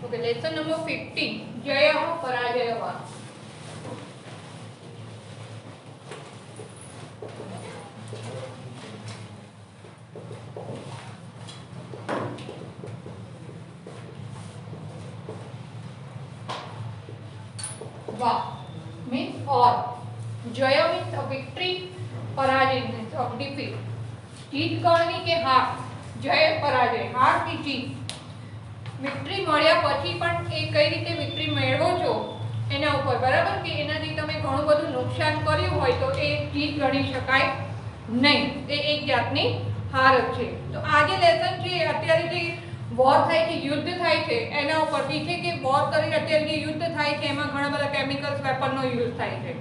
Okay, lesson number 15 जय पराजय वा। वा मीन्स और, जय मीन्स अ विक्ट्री, पराजय मीन्स ऑफ डिफीट। जीत करनी के हार, जय पराजय, हार की जीत। विक्ट्री મળ્યા પછી પણ એ કઈ રીતે વિક્ટ્રી મેળવો છો એના ઉપર, બરાબર, કે એનાથી તમે ઘણું બધું નુકસાન કર્યું હોય તો એ જીત ગણી શકાય નહીં, એ એક જાતની હાર જ છે। તો આ જે લેસન છે અત્યારે જે વોર થાય છે, યુદ્ધ થાય છે, એના ઉપરથી છે કે વોર કરીને અત્યારે જે યુદ્ધ થાય છે એમાં ઘણા બધા કેમિકલ્સ વેપનનો યુઝ થાય છે।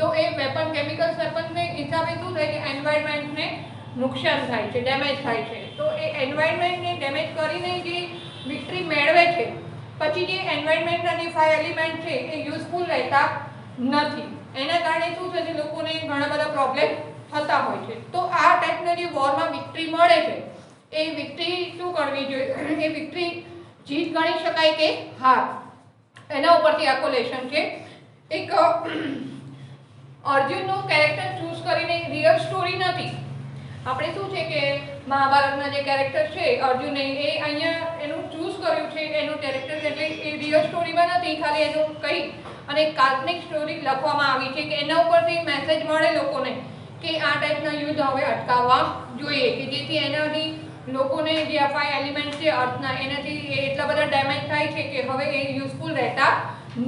તો એ વેપન કેમિકલ્સ વેપનને હિસાબે શું થાય કે એન્વાયરમેન્ટને નુકસાન થાય છે, ડેમેજ થાય છે। તો એ એન્વાયરમેન્ટને ડેમેજ કરીને જે વિક્ટ્રી મેળવે છે પછી જે એન્વાયરમેન્ટ અને 5 એલિમેન્ટ છે એ યુઝફુલ રહેતા નથી, એના કારણે શું છે કે લોકોને ઘણા બધા પ્રોબ્લેમ થતા હોય છે। તો આ ટાઈપના જે વોરમાં વિક્ટ્રી મળે છે એ વિક્ટ્રી શું કરવી જોઈએ, એ વિક્ટ્રી જીત ગણી શકાય કે હાર, એના ઉપરથી આખો લેસન છે। એક અર્જુનનું કેરેક્ટર ચૂઝ કરીને રિયલ સ્ટોરી નથી, આપણે શું છે કે મહાભારતના જે કેરેક્ટર છે અર્જુને એ અહીંયા એનું ચૂઝ કર્યું છે એનું કેરેક્ટર, એટલે એ રિયલ સ્ટોરીમાં નથી, ખાલી એનું કઈ અને કાલ્પનિક સ્ટોરી લખવામાં આવી છે કે એના ઉપરથી મેસેજ મળે લોકોને કે આ ટાઈપના યુદ્ધ હવે અટકાવવા જોઈએ, કે જેથી એનાથી લોકોને જે આ 5 એલિમેન્ટ છે અર્થના એનાથી એટલા બધા ડેમેજ થાય છે કે હવે એ યુઝફુલ રહેતા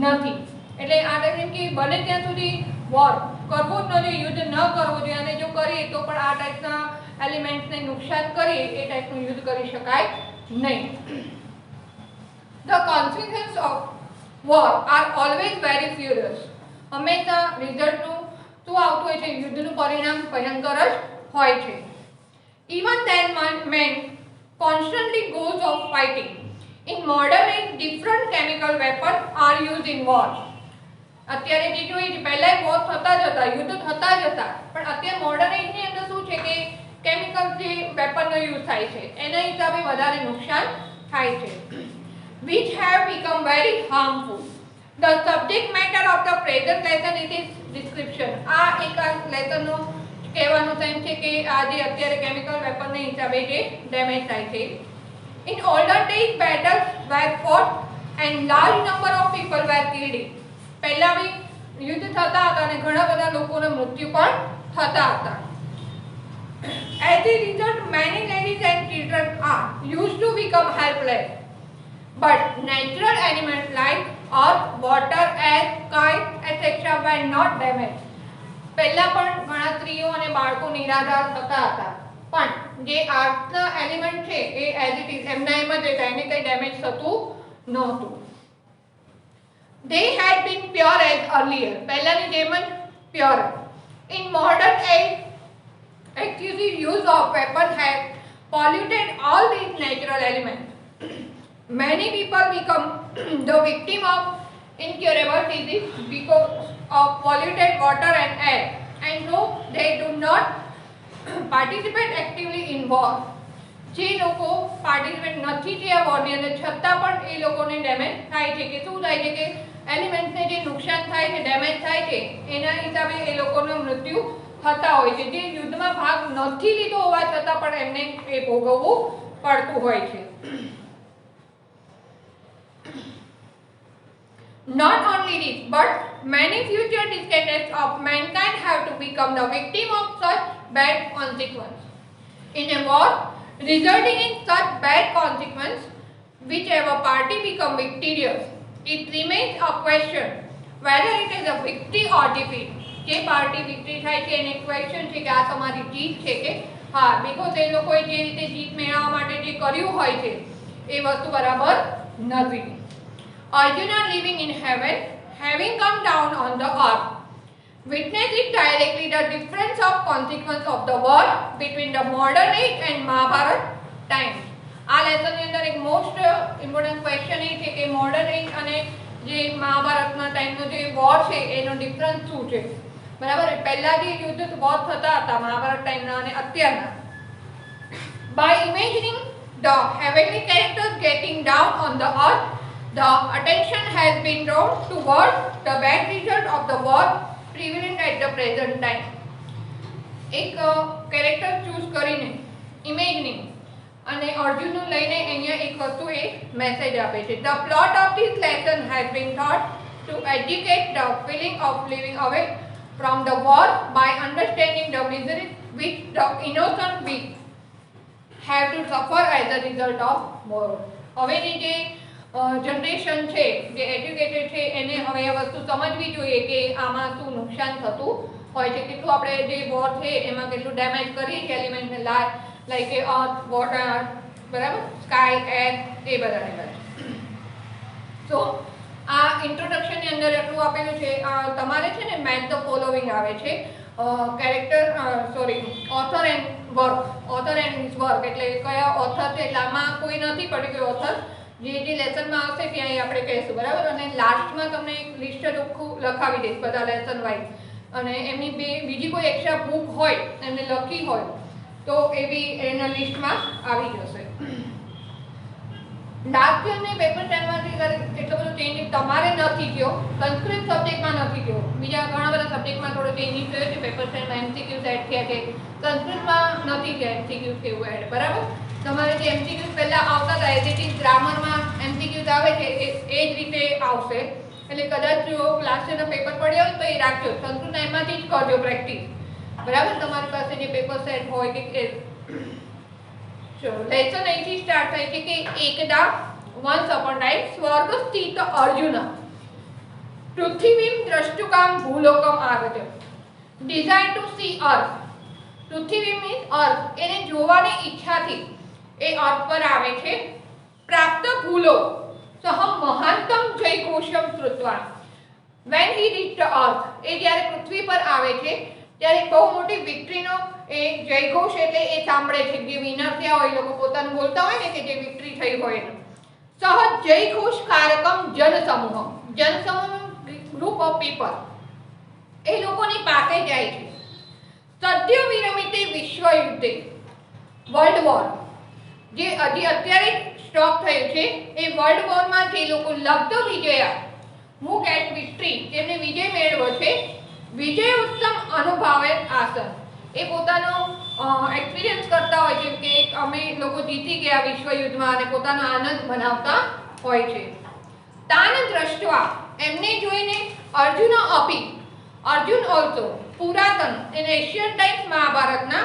નથી। એટલે આ ટાઈપ કે બને ત્યાં સુધી વોર કરવો જ ન જોઈએ, યુદ્ધ ન કરવો જોઈએ, અને જો કરીએ તો પણ આ ટાઈપના એલિમેન્ટ્સને નુકસાન કરીએ એ ટાઈપનું યુદ્ધ કરી શકાય નહીં। The consequence of war are always very furious, હંમેશા રિઝલ્ટનું શું આવતું હોય છે, યુદ્ધનું પરિણામ ભયંકર જ હોય છે। Even then men constantly goes of fighting. In modern age different chemical weapons are used in war. અત્યારે જે જોઈએ છે પહેલા વોર થતા જ હતા, યુદ્ધ થતા જ હતા, પણ અત્યારે મોડર્ન એજની અંદર શું છે કે કેમિકલ જે વેપનનો યુઝ થાય છે એના હિસાબે વધારે નુકસાન થાય છે, which have become very harmful. The subject matter of the present lesson is its description. આ એક લેસનનો કહેવાનો સેન્સ છે કે આ જે અત્યારે કેમિકલ વેપનને હિસાબે જે ડેમેજ થાય છે। In older days battles were fought and large number of people were killed. પહેલા भी યુદ્ધ થતા હતા અને ઘણા બધા લોકોના મૃત્યુ પણ થતા હતા। As a result many ladies and children are used to become helpless, but natural animals like earth, water, air, sky, etc. were not damaged. પહેલા પણ ઘણા સ્ત્રીઓ અને બાળકો નિરાધાર થતા હતા, પણ જે અર્થના એલિમેન્ટ છે એ એઝ ઇટ ઇઝ એમના એમ જ રહેતા, એને કંઈ ડેમેજ થતું નહોતું। They had been pure as earlier, પહેલાની જેમ જ pure. In modern age excessive use of weapons have polluted all these natural elements. Many people become the victim of incurable disease because of polluted water and air, and so they do not participate actively in war. જે લોકો participate નથી થયા વોરની અંદર છતાં પણ એ લોકોને damage થાય છે, કે શું થાય છે કે એલિમેન્ટ્સને જે નુકસાન થાય છે, ડેમેજ થાય છે, એના હિસાબે એ લોકોનું મૃત્યુ થતા હોય છે, જે યુદ્ધમાં ભાગ નથી લીધો હોવા છતાં પણ એમને એ ભોગવવું પડતું હોય છે। Not only this, but many future descendants of mankind have to become the victim of such bad consequences. In a war resulting in such bad consequences, whichever party become victorious, it remains a question whether it is a victory or defeat. જે party victory થાય છે એને question છે કે આ તમારી જીત છે કે હાર, બીકોઝ એ લોકોએ જે રીતે જીત મેળવવા માટે જે કર્યું હોય છે એ વસ્તુ બરાબર નથી। Arjuna living in heaven, having come down on the earth, witnessing directly the difference of consequence of the war between the modern age and Mahabharat times. આ લેસનની અંદર એક મોસ્ટ ઇમ્પોર્ટન્ટ ક્વેશ્ચન એ છે કે મોડર્ન એજ અને જે મહાભારતના ટાઈમનો જે વોર છે એનો ડિફરન્સ શું છે, બરાબર। પહેલા જે યુદ્ધ વોર થતા હતા મહાભારત ટાઈમના અને અત્યારના, by imagining the heavenly characters getting down on the earth, The attention has been drawn towards the bad result of the war prevalent at the present time. એક કેરેક્ટર ચૂઝ કરીને ઇમેજની અને અર્જુનનું લઈને અહીંયા એક વસ્તુ એ મેસેજ આપે છે. The plot of this lesson has been thought to educate the feeling of living away from the war by understanding the misery which the innocent beings have to suffer as a result of war. હવેની જે generation છે જે educated છે એને હવે આ વસ્તુ સમજવી જોઈએ કે આમાં શું નુકસાન થતું હોય છે, કેટલું આપણે જે વોર છે એમાં કેટલું ડેમેજ કરીએ છીએ એલિમેન્ટને લાઈક કે અર્થ, વોટર, બરાબર, સ્કાય, એર, એ બધાને. સો આ ઇન્ટ્રોડક્શનની અંદર એટલું આપેલું છે. તમારે છે ને મેચ ધ ફોલોવિંગ આવે છે, author and work, author and his work, એટલે કયા ઓથર છે, એટલે આમાં કોઈ નથી પર્ટિક્યુલર ઓથર, જે લેસનમાં આવશે ત્યાં આપણે કહીશું, બરાબર. અને લાસ્ટમાં તમને એક લિસ્ટ ચોખ્ખું લખાવી દઈશ બધા લેસન વાઇઝ, અને એમની બીજી કોઈ એક્સ્ટ્રા બુક હોય એમને લખી હોય તો એ બી એના લિસ્ટમાં આવી જશે. લાસ્ટ યરને પેપર 10માંથી એટલો બધો ચેન્જ તમારે નથી થયો, સંસ્કૃત સબ્જેક્ટમાં નથી થયો, બીજા ઘણા બધા સબ્જેક્ટમાં થોડો ચેન્જીસ થયો છે. પેપર 10માં એમસીક્યુઝ એડ થયા છે, સંસ્કૃતમાં નથી થયા એમસીક્યુઝ કેવું એડ, બરાબર. તમારે જે એમસીક્યુઝ પહેલાં આવતા હતા એ જે ગ્રામરમાં એમસીક્યુઝ આવે છે એ જ રીતે આવશે. એટલે કદાચ જો લાસ્ટ યરના પેપર પડ્યા હોય તો એ રાખજો, સંસ્કૃતના એમાંથી જ કરજો પ્રેક્ટિસ, બરાબર. તમારી પાસે જે પેપર સેટ હોય કે લેસન અહીંથી સ્ટાર્ટ થાય છે કે એકદા વન્સ અપોન ટાઈમ સ્વર્ગ સ્થિત અર્જુન પૃથ્વીમ દ્રષ્ટુકામ ભૂલોકમ આગત ડિઝાયર ટુ સી અર્થ. પૃથ્વી મીન્સ અર્થ, એને જોવાની ઈચ્છાથી એ અર્થ પર આવે છે. પ્રાપ્ત ભૂલો સહમ મહાનતમ જયઘોષમ શ્રુત્વા. વેન હી રીચ્ડ અર્થ, એ જ્યારે પૃથ્વી પર આવે છે ત્યારે બહુ મોટી વિક્ટરીનો એ જયઘોષ એટલે એ સાંભળે છે. જે વિનર થયા હોય એ લોકો પોતાનું બોલતા હોય ને કે જે વિક્ટરી થઈ હોય એનું. સહજ જયઘોષ કારકમ જનસમૂહ, જનસમૂહ ગ્રુપ ઓફ પીપલ, એ લોકોની પાસે જાય છે. સદ્ય વિરમિતે વિશ્વ યુદ્ધે, વર્લ્ડ વોર જે હજી અત્યારે સ્ટોપ થયું છે એ વર્લ્ડ વોરમાં જે લોકો લબ્ધ વિજયા હુ ગેટ વિક્ટરી, જેમને વિજય મેળવ્યો છે, વિજય ઉત્તમ અનુભાવે આસન, એ પોતાનો એક્સપિરિયન્સ કરતા હોય છે કે અમે લોકો જીતી ગયા વિશ્વ યુદ્ધમાં અને પોતાનો આનંદ મનાવતા હોય છે. તાન દ્રષ્ટવા, એમને જોઈને અર્જુન અપી, અર્જુન ઓલ્સો પુરાતન એન એશિયન ટાઈમ્સ મહાભારતના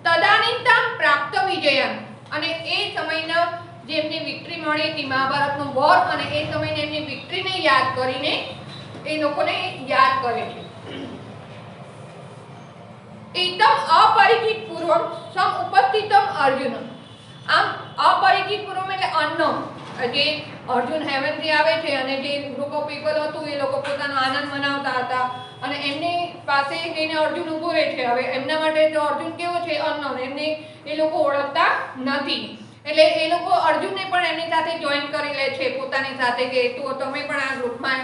તદાનીતામ પ્રાપ્ત વિજયન, અને એ સમયના જે એમની વિક્ટરી મળી હતી મહાભારતનો વોર, અને એ સમયની એમની વિક્ટરીને યાદ કરીને એ લોકોને યાદ કરે છે. એકદમ અપરિચિત પૂર્વમ સમ ઉપસ્થિતમ અર્જુન, આમ અપરિચિત પૂર્વમ એટલે અનનોન, જે અર્જુન હેવનથી આવે છે અને જે ગ્રુપ ઓફ પીપલ હતું એ લોકો પોતાનો આનંદ મનાવતા હતા અને એમની પાસે જઈને અર્જુન ઊભો રહે છે. હવે એમના માટે તો અર્જુન કેવો છે, અનનોન, એમને એ લોકો ઓળખતા નથી, એટલે એ લોકો અર્જુનને પણ એમની સાથે જોઈન કરી લે છે પોતાની સાથે કે તમે પણ આ ગ્રુપમાં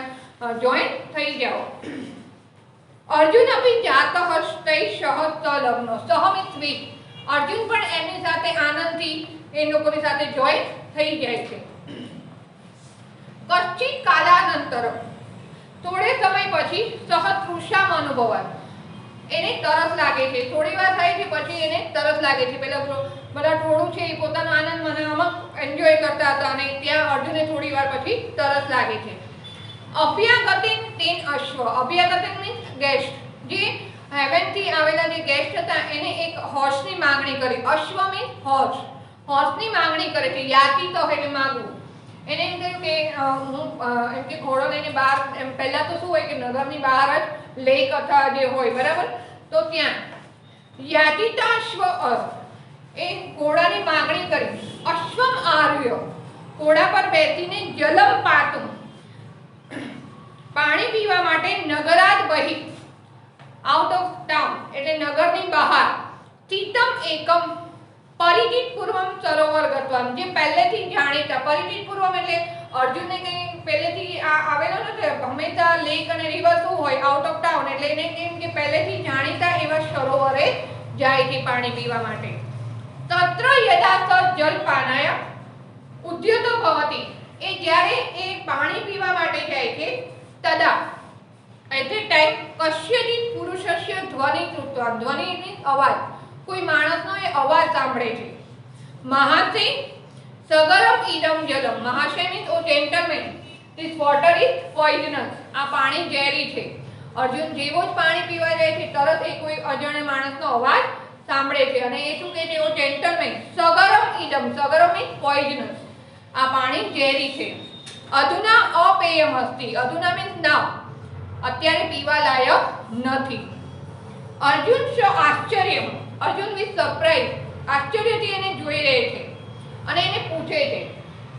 જોઈન થઈ જાઓ. અર્જુન અભી જાત હસ્તૈ સહ સંલગ્નો, સહ મીન્સ વિથ, અર્જુન પણ એમની સાથે આનંદથી એ લોકોની સાથે જોઈન થઈ જાય છે. કશ્ચિત કાલાનંતર, થોડે સમય પછી સહતૃષામ અનુભવાય, એને તરસ લાગે છે. થોડી વાર થાય છે પછી એને તરસ લાગે છે. પેલા બધા ટોળું છે એ પોતાનો આનંદ મનાવવામાં એન્જોય કરતા હતા અને ત્યાં અર્જુનને થોડી વાર પછી તરસ લાગે છે. અભ્યાગતિન તેન અશ્વ, અભ્યાગતિન મીન્સ ગેસ્ટ, જે હેવનથી આવેલા જે ગેસ્ટ હતા એને એક હોર્સની માંગણી કરી. અશ્વ મીન્સ હોર્સ, હોર્સની માંગણી કરે છે. યાતિ તો એટલે માંગવું. એને એમ કહ્યું કે હું એમ કે ઘોડો લઈને બહાર, એમ પહેલાં તો શું હોય કે નગરની બહાર જ લેક અથવા જે હોય, બરાબર, તો ત્યાં યાતિતા અશ્વ અર્થ, એ ઘોડાની માંગણી કરી. અશ્વમ આર્ય, ઘોડા પર બેસીને જલમ પાતું, પાણી પીવા માટે નગરાદ બહી, આઉટ ઓફ ટાઉન એટલે નગરની બહાર, સ્થિતમ એકમ પરિચિત પૂર્વમ સરોવર ગત્વમ, જે પહેલેથી જાણીતા, પરિચિત પૂર્વમ એટલે અર્જુનને કંઈ પહેલેથી આવેલો નથી, હંમેશા લેક અને રિવર શું હોય, આઉટ ઓફ ટાઉન, એટલે એને કેમ કે પહેલેથી જાણીતા એવા સરોવરે જાય છે પાણી પીવા માટે. તત્ર યદા સ જલપાનાય ઉદ્યતો ભવતી, એ જ્યારે એ પાણી પીવા માટે જાય છે તદા એટ એ ટાઈમ કશ્યચિત પુરુષસ્ય ધ્વનિ કૃત્વા, ધ્વનિ એટલે અવાજ, કોઈ માણસનો એ અવાજ સાંભળે છે. મહાશય સગરમ ઇદમ જલમ, મહાશય means O gentleman, this water is poisonous, આ પાણી ઝેરી છે. અર્જુન જેવો જ પાણી પીવા જાય છે તરત એ કોઈ અજાણ્યા માણસનો અવાજ સાંભળે છે અને એ શું કહે છે, ઓ જેન્ટલમેન સગરમ ઇદમ, સગરમ મીન્સ પોઈઝનસ, આ પાણી ઝેરી છે. અધુના અપેયમ અસ્તિ, અધુના મીન્સ નાવ, અત્યારે પીવા લાયક નથી. અર્જુન આશ્ચર્ય, અર્જુન વિથ સરપ્રાઈઝ, આશ્ચર્યથી એને જોઈ રહે છે અને એને પૂછે છે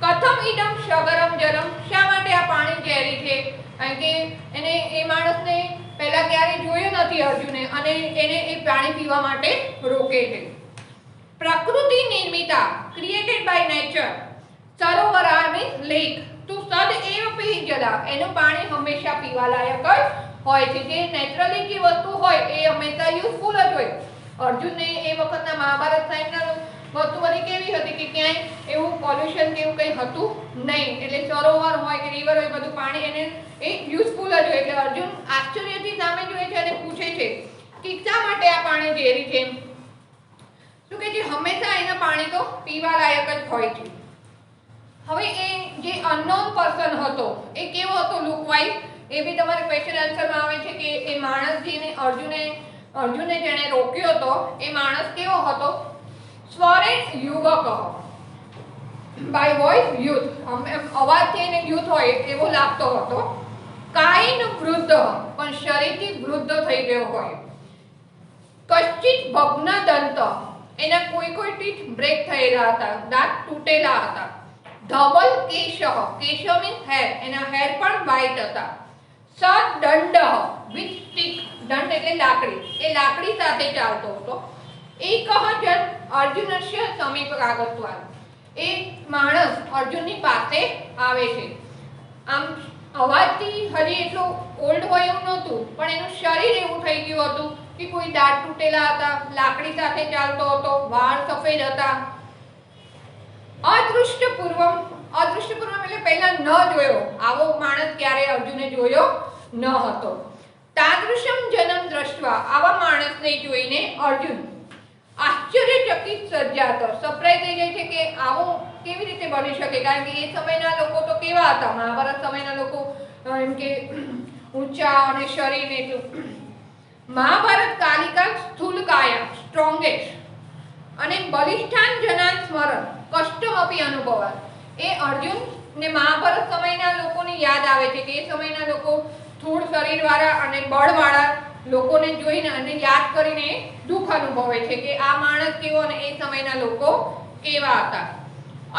કથમ ઇદમ સગરમ જલમ, શા માટે આ પાણી ઝેરી છે? કારણ કે એને એ માણસને પહેલા ક્યારેય જોયો નથી અર્જુને અને એને એ પાણી પીવા માટે રોકે છે. પ્રકૃતિ નિર્મિતા, ક્રિએટેડ બાય નેચર, સરોવરા મીન્સ લેક, તો સદ એવ પી જલા, એનું પાણી હંમેશા પીવા લાયક જ હોય છે. જે નેચરલી જે વસ્તુ હોય એ હંમેશા યુઝફુલ જ હોય. અર્જુનને એ વખતના મહાભારત ટાઈમના વસ્તુ બધી કેવી હતી કે ક્યાંય એવું પોલ્યુશન કે એવું કંઈ હતું નહીં, એટલે સરોવર હોય કે રિવર હોય બધું પાણી એને એ યુઝફુલ જ હોય. એટલે અર્જુન આશ્ચર્યથી સામે જોઈએ છે અને પૂછે છે કે શા માટે આ પાણી ઝેરી છે? શું કે જે હંમેશા એના પાણી તો પીવા લાયક જ હોય છે. હવે એ જે અનનોન પર્સન હતો એ કેવો હતો લુક વાઇઝ, એ બી તમારે ક્વેશ્ચન આન્સરમાં આવે છે કે એ માણસ જેને અર્જુને જેણે રોક્યો હતો એ માણસ કેવો હતો? સ્વરે યુવક, બાય વોઇસ યુથ, અવાજથી એને યુથ હોય એવો લાગતો હતો. કાયન વૃદ્ધ, પણ શરીરથી વૃદ્ધ થઈ ગયો હોય. કશ્ચિત ભગ્ન દંત, એના કોઈ ટીથ બ્રેક થયેલા હતા, દાંત તૂટેલા હતા. ધવલ કેશ, કેશ મીન્સ હેર, એના હેર પણ વ્હાઇટ હતા. સદંડ વિથ સ્ટિક, દંડ એટલે લાકડી, એ લાકડી સાથે ચાલતો હતો. એક જન અર્જુનસ્ય સમીપ આગતવાન, એ માણસ અર્જુનની પાસે આવે છે. આમ અવાજથી હજી એટલું ઓલ્ડ હોય એવું નહોતું પણ એનું શરીર એવું થઈ ગયું હતું કે કોઈ દાંત તૂટેલા હતા, લાકડી સાથે ચાલતો હતો, વાળ સફેદ હતા. અદૃષ્ટપૂર્વમ, અદૃષ્ટપૂર્વમ એટલે પહેલા ન જોયો, આવો માણસ ક્યારે અર્જુને જોયો ન હતો. તાદૃશમ જનમ દ્રષ્ટવા, આવા માણસને જોઈને અર્જુન આશ્ચર્યચકિત સર્જાત, સરપ્રાઈઝ થઈ જાય છે કે આવું કેવી રીતે બની શકે. કારણ કે એ સમયના લોકો તો કેવા હતા, મહાભારત સમયના લોકો એમ કે ઊંચા અને શરીર એટલું. મહાભારત કાલિકા સ્થૂલકાયા, સ્ટ્રોંગેસ્ટ અને બલિષ્ઠાન જનાન સ્મરણ કષ્ટમપી અનુભવા, એ અર્જુન ને મહાભારત સમયના લોકોને યાદ આવે છે કે એ સમયના લોકો સ્થૂળ શરીરવાળા અને બળવાળા લોકોને જોઈને અને યાદ કરીને દુઃખ અનુભવે છે કે આ માણસ કેવો અને એ સમયના લોકો કેવા હતા.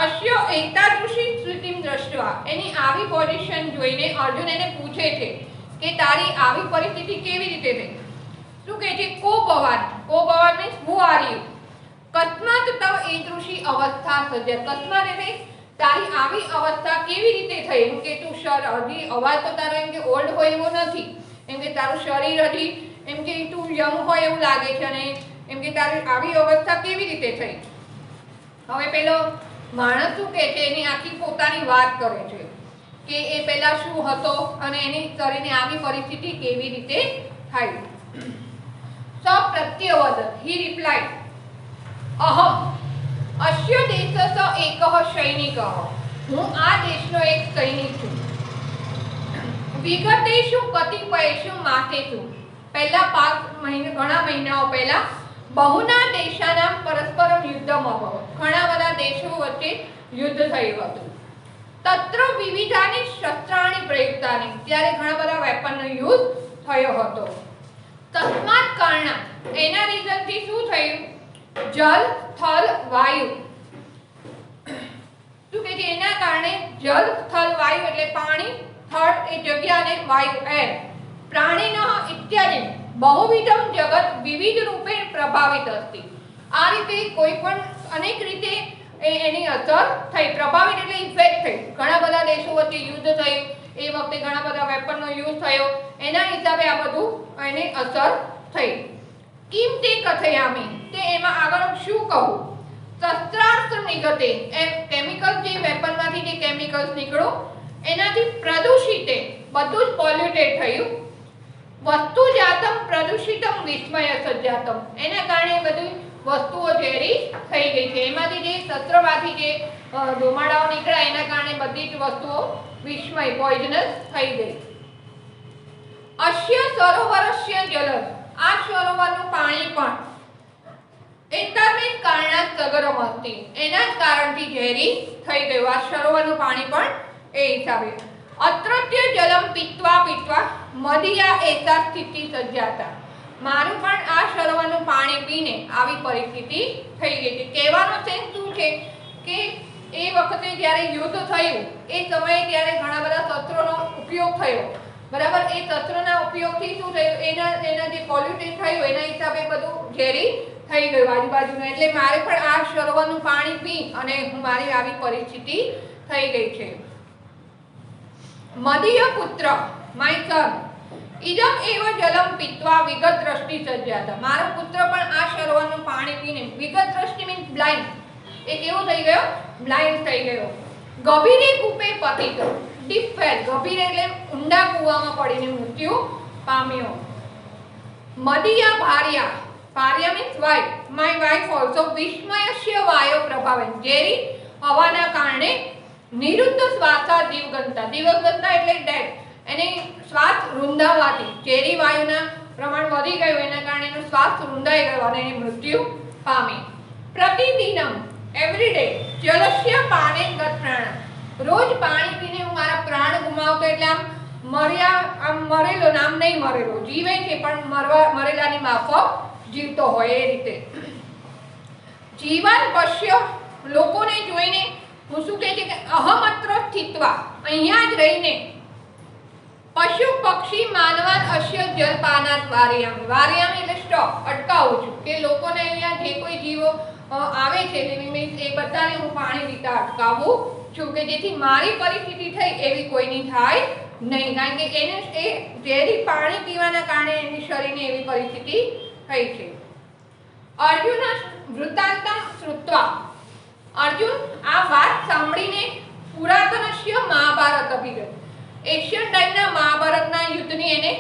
અશ્ય એતાદૃશી સ્થિતિમ દ્રષ્ટવા, એની આવી પોઝિશન જોઈને અર્જુન એને પૂછે છે કે તારી આવી પરિસ્થિતિ કેવી રીતે થઈ? શું કહે છે? કો ભવાન, કો ભવાન મીન્સ હુ આર યુ? કસ્માત તવ ઈદૃશી અવસ્થા સર્જત, કસ્માત એટલે તારી આવી અવસ્થા કેવી રીતે થઈ? એમ કે તું હજી અવાજ તો તારો એમ કે ઓલ્ડ હોય એવો નથી, એમ કે તારું શરીર હજી એમ કે તું યંગ હોય એવું લાગે છે અને એમ કે તારી આવી અવસ્થા કેવી રીતે થઈ? હવે પેલો માણસ શું કહે છે, એની આખી પોતાની વાત કરે છે કે એ પહેલા શું હતો અને એની શરીરની આવી પરિસ્થિતિ કેવી રીતે થઈ. સપ્રત્યવદ, હી રિપ્લાઇડ અહમ અશ્ય દેશસ્ય એકઃ સૈનિકઃ, હું આ દેશનો એક સૈનિક છું. વિગતેષુ કતિપયેષુ માસેષુ, પહેલા ઘણા મહિનાઓ પહેલા બહુના દેશાનાં પરસ્પરમ યુદ્ધમ અભવત, ઘણા બધા દેશો વચ્ચે યુદ્ધ થયું હતું. તત્ર વિવિધાની શસ્ત્રાણી પ્રયુક્તાની, ત્યારે ઘણા બધા વેપનનો યુઝ થયો હતો. તસ્માત કારણા, એના રીઝનથી શું થયું? જલ થલ વાયુ, શું કે છે એના કારણે જલ થલ વાયુ એટલે પાણી, થળ એ જગ્યા અને વાયુ એર, પ્રાણીનઃ ઇત્યાદિ બહુવિધમ જગત વિવિધ રૂપે પ્રભાવિત અસ્તિ. આ રીતે કોઈ પણ અનેક રીતે એની અસર થઈ, પ્રભાવિત એટલે ઇફેક્ટ થઈ. ઘણા બધા દેશો વચ્ચે યુદ્ધ થયું, એ વખતે ઘણા બધા વેપનનો યુઝ થયો, એના હિસાબે આ બધું એને અસર થઈ. કિમ તે કથયામી, તે એમાં આગળ શું કહું? શસ્ત્રાસ્ત્ર નિગતે, એમ કેમિકલ જે વેપનમાંથી જે કેમિકલ્સ નીકળ્યું, એનાથી પ્રદૂષિતે બધું જ પોલ્યુટેડ થયું. વસ્તુ જાતમ પ્રદૂષિતમ વિસ્મય સજ્જાતમ, એના કારણે બધી વસ્તુઓ ઝેરી થઈ ગઈ છે. એમાંથી જે શસ્ત્રમાંથી જે ધુમાડાઓ નીકળ્યા એના કારણે બધી જ વસ્તુઓ વિસ્મય પોઈઝનસ થઈ ગઈ. અસ્ય સરોવરસ્ય જલ, આ સરોવરનું પાણી પણ એતમેત કારણાત સગરમ અસ્તિ, એના જ કારણથી ઝેરી થઈ ગયું. આ સરોવરનું પાણી પણ એ હિસાબે. અત્રત્ય જલમ પીત્વા પીત્વા મદિયા એસા સ્થિતિ સજ્જાતા, મારું પણ આ સરોવરનું પાણી પીને આવી પરિસ્થિતિ થઈ ગઈ છે. કહેવાનો સેન્સ શું છે કે એ વખતે જ્યારે યુદ્ધ થયું એ સમયે ત્યારે ઘણા બધા શસ્ત્રોનો ઉપયોગ થયો, બરાબર. એ શસ્ત્રોના ઉપયોગથી શું થયું, એના જે પોલ્યુટેડ થયું એના હિસાબે બધું ઝેરી થઈ ગયું આજુબાજુનું. એટલે મારે પણ આ સરોવરનું પાણી પી અને મારી આવી પરિસ્થિતિ થઈ ગઈ છે. મદીય પુત્ર, માય સન, ઇદમ એવ જલમ પીત્વા વિગત દ્રષ્ટિ સજ્જાતા, મારો પુત્ર પણ આ સરોવરનું પાણી પીને, વિગત દ્રષ્ટિ મીન્સ બ્લાઇન્ડ, એ કેવો થઈ ગયો, બ્લાઇન્ડ થઈ ગયો. ગભીરે કૂપે પતિત, ડીપ ફેલ, ગભીર એટલે ઊંડા કૂવામાં પડીને મૃત્યુ પામ્યો. મદિયા ભાર્યા, ભાર્યા means wife, my wife also વિસ્મયસ્ય વાયો પ્રભાવેન, ઝેરી હવાના કારણે નિરુદ્ધ શ્વાસા દીવગંતા, દીવગંતા એટલે ડેડ, એને શ્વાસ રૂંધાવાથી ઝેરી વાયુના પ્રમાણ વધી ગયું એના કારણે એનો શ્વાસ રૂંધાઈ ગયો અને એની મૃત્યુ પામી. પ્રતિદિનમ એવરી ડે જલસ્ય પાણે ગત પ્રાણ, રોજ પાણી પીને હું મારા પ્રાણ ગુમાવતો, એટલે આમ મરેલો નામ નહીં મરેલો, જીવે છે પણ મરેલાની માફક જીવતો હોય એ રીતે. જીવન પશ્ય, લોકોને જોઈને હું શું કહે છે કે અહમત્ર સ્થિત્વા, અહીંયા જ રહીને, પશુ પક્ષી માનવાન અશ્ય જલપાનાત વાર્યામી, વાર્યામી એટલે સ્ટોપ, અટકાવું છું કે લોકોને અહીંયા જે કોઈ જીવો આવે છે મીન્સ એ બધાને હું પાણી પીતા અટકાવું છું કે જેથી મારી પરિસ્થિતિ થઈ એવી કોઈની થાય નહીં. કારણ કે એને એ ઝેરી પાણી પીવાના કારણે એની શરીરને એવી પરિસ્થિતિ થઈ છે. અર્જુન વૃત્તાંતમ શ્રુત્વા, અર્જુન આ વાત સાંભળીને પુરાતનસ્ય મહાભારત અભિગત, એશિયન ટાઈમના મહાભારતના યુદ્ધની એને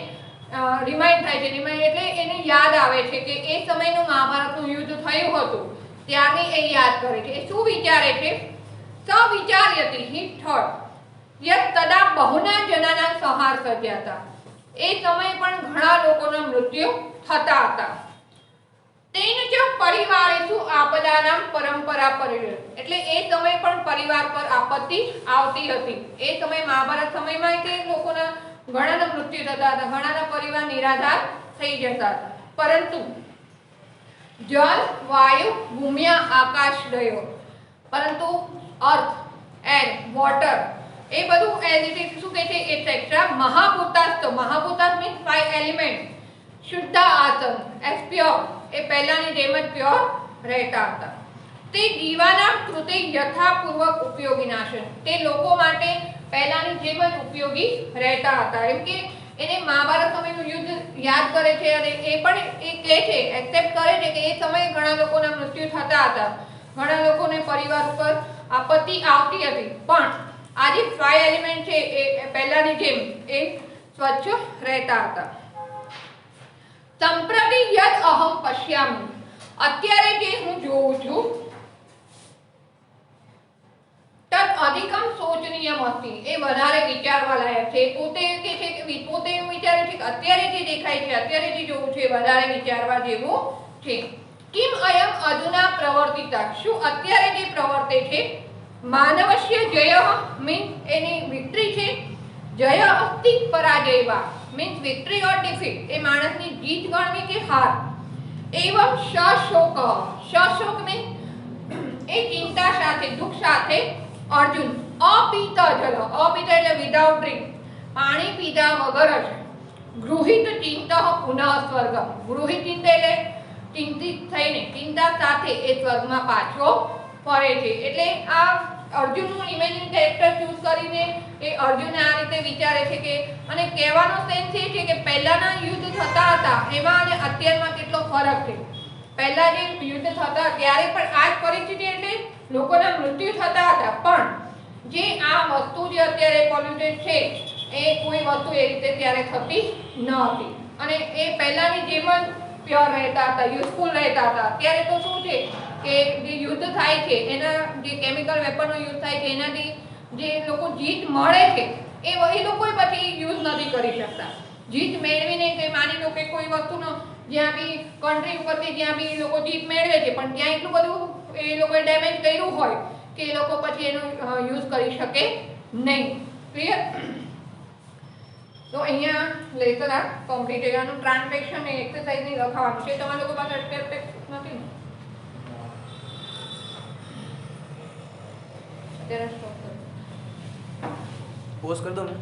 રિમાઇન્ડ થાય છે. રિમાઇન્ડ એટલે એને યાદ આવે છે કે એ સમયનું મહાભારતનું યુદ્ધ થયું હતું ત્યારની એ યાદ કરે છે. એ શું વિચારે છે, સ વિચાર્યતિ, હી થોટ યત તદા બહુના જનાના સંહાર સર્જાતા, એ સમયે પણ ઘણા લોકોના મૃત્યુ થતા હતા. તેન જ પરિવારેષુ આપદાનામ પરંપરા પરિણ, એટલે એ સમય પણ પરિવાર પર આપત્તિ આવતી હતી. એ સમય મહાભારત સમયમાં કે લોકોના ઘણાના મૃત્યુ થતા હતા, ઘણાના પરિવાર નિરાધાર થઈ જતા હતા. પરંતુ જલ વાયુ ભૂમ્યા આકાશ દયો, પરંતુ અર્થ એર વોટર એ બધું એઝ ઇટ ઇઝ શું કહે છે એટસેટ્રા મહાભૂતાસ્ત, મહાભૂતાસ્ત મીન્સ 5 એલિમેન્ટ, શુદ્ધ આસન એઝ પ્યોર, એ પહેલાની જેમ જ પ્યોર રહેતા હતા. તે જીવાના કૃતે યથાપૂર્વક ઉપયોગીનાશન, તે લોકો માટે પહેલાની જેમ જ ઉપયોગી રહેતા હતા. એમ કે એને મહાભારત સમયનું યુદ્ધ યાદ કરે છે અને એ પણ એ કહે છે, એક્સેપ્ટ કરે છે કે એ સમયે ઘણા લોકોના મૃત્યુ થતા હતા, ઘણા લોકોને પરિવાર ઉપર આપત્તિ આવતી હતી, પણ આ જે 5 એલિમેન્ટ છે એ પહેલાની જેમ એ સ્વચ્છ રહેતા હતા. સંપ્રતિ યદ અહમ પશ્યામિ, અત્યારે જે હું જોઉં છું, તદ અધિકમ શોચનીયમ અસ્તિ, એ વધારે વિચારવા લાયક છે. પોતે કે છે કે પોતે એવું વિચારે છે કે અત્યારે જે દેખાય છે, અત્યારે જે જોવું છે વધારે વિચારવા જેવું છે. કિમ અયમ અધુના પ્રવર્તિતા, શું અત્યારે જે પ્રવર્તે છે, માનવસ્ય જય મીન્સ એની વિક્ટરી છે, જય અસ્તિ પરાજયવા મીન્સ વિક્ટરી ઓર ડિફીટ, એ માણસની જીત ગણવી કે હાર. એવમ શોક, શોક મીન્સ એ ચિંતા સાથે, દુઃખ સાથે અર્જુન અપીત જલ, અપીત એટલે વિધાઉટ ડ્રિંક, પાણી પીધા વગર જ ગૃહિત ચિંત પુનઃ સ્વર્ગમ, ગૃહિત ચિંત એટલે ચિંતિત થઈને ચિંતા સાથે એ સ્વર્ગમાં પાછો ફરે છે. એટલે આ અર્જુનનું ઇમેજિન કેરેક્ટર ચૂઝ કરીને એ અર્જુન આ રીતે વિચારે છે કે, અને કહેવાનો સેન્સ એ છે કે પહેલાના યુદ્ધ થતા હતા એમાં અને અત્યારમાં કેટલો ફરક છે. પહેલા જે યુદ્ધ થતા ત્યારે પણ આ જ પરિસ્થિતિ એટલે લોકોના મૃત્યુ થતા હતા, પણ જે આ વસ્તુ જે અત્યારે પોલ્યુટેડ છે એ કોઈ વસ્તુ એ રીતે ત્યારે થતી ન હતી અને એ પહેલાની જેમ જ પ્યોર રહેતા હતા, યુઝફુલ રહેતા હતા. અત્યારે તો શું છે કે જે યુદ્ધ થાય છે એના જે કેમિકલ વેપનનો યુઝ થાય છે એનાથી જે લોકો જીત મળે છે એ લોકો પછી યુઝ નથી કરી શકતા. જીત મેળવીને કે માની લો કે કોઈ વસ્તુનો જ્યાં બી કન્ટ્રી ઉપરથી જ્યાં બી લોકો જીત મેળવે છે પણ ત્યાં એટલું બધું એ લોકોએ ડેમેજ કર્યું હોય કે એ લોકો પછી એનો યુઝ કરી શકે નહીં. ક્લિયર? તો અહીંયા લેસન આ કમ્પ્લીટ છે. આનું ટ્રાન્ઝેક્શન એ એક્સરસાઇઝ ની લખાવાનું છે. તમારા લોકો પાસે અત્યારે નથી ને? અત્યારે સ્ટોપ કરો. પોઝ કરી દો ને.